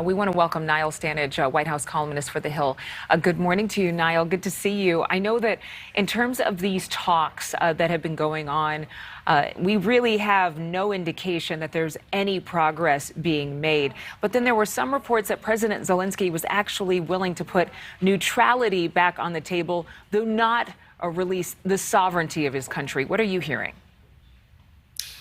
We want to welcome Niall Stanage, White House columnist for The Hill. Good morning to you, Niall. Good to see you. I know that in terms of these talks that have been going on, we really have no indication that there's any progress being made. But then there were some reports that President Zelensky was actually willing to put neutrality back on the table, though not release the sovereignty of his country. What are you hearing?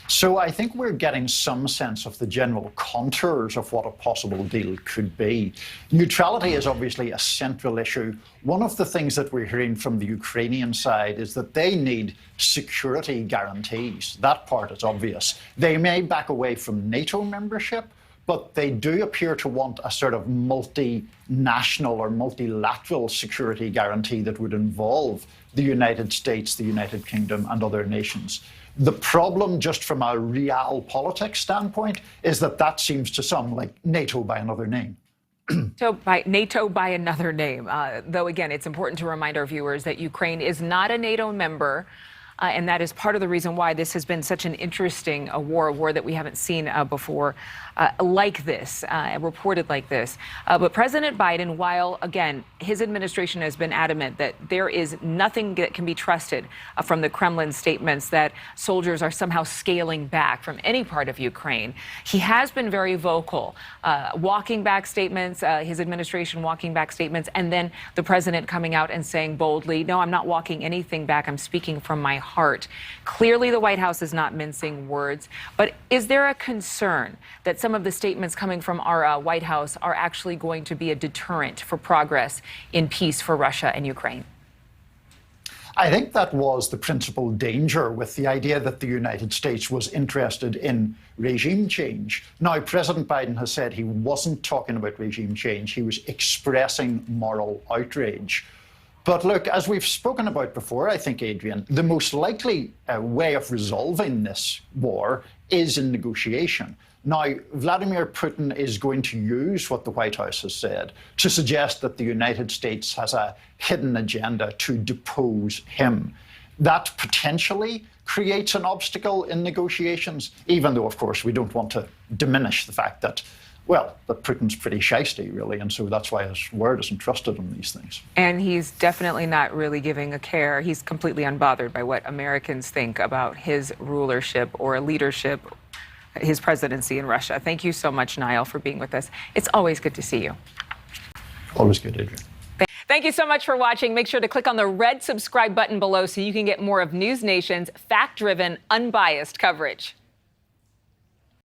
So I think we're getting some sense of the general contours of what a possible deal could be. Neutrality is obviously a central issue. One of the things that we're hearing from the Ukrainian side is that they need security guarantees. That part is obvious. They may back away from NATO membership, but they do appear to want a sort of multinational or multilateral security guarantee that would involve the United States, the United Kingdom, and other nations. The problem, just from a realpolitik standpoint, is that that seems to some like NATO by another name. NATO by another name. Though, again, it's important to remind our viewers that Ukraine is not a NATO member. And that is part of the reason why this has been such an interesting war that we haven't seen before like this, reported like this. But President Biden, while, again, his administration has been adamant that there is nothing that can be trusted from the Kremlin statements that soldiers are somehow scaling back from any part of Ukraine, he has been very vocal, walking back statements, his administration walking back statements, and then the president coming out and saying boldly, no, I'm not walking anything back. I'm speaking from my heart. Clearly, the White House is not mincing words. But is there a concern that some of the statements coming from our White House are actually going to be a deterrent for progress in peace for Russia and Ukraine? I think that was the principal danger with the idea that the United States was interested in regime change. Now, President Biden has said he wasn't talking about regime change. He was expressing moral outrage. But look, as we've spoken about before, I think, Adrienne, the most likely way of resolving this war is in negotiation. Now, Vladimir Putin is going to use what the White House has said to suggest that the United States has a hidden agenda to depose him. That potentially creates an obstacle in negotiations, even though, of course, we don't want to diminish the fact that, well, that Putin's pretty shisty, really, and so that's why his word isn't trusted on these things. And he's definitely not really giving a care. He's completely unbothered by what Americans think about his rulership or leadership, his presidency in Russia. Thank you so much, Niall, for being with us. It's always good to see you. Always good, Adrienne. Thank you so much for watching. Make sure to click on the red subscribe button below so you can get more of NewsNation's fact-driven, unbiased coverage.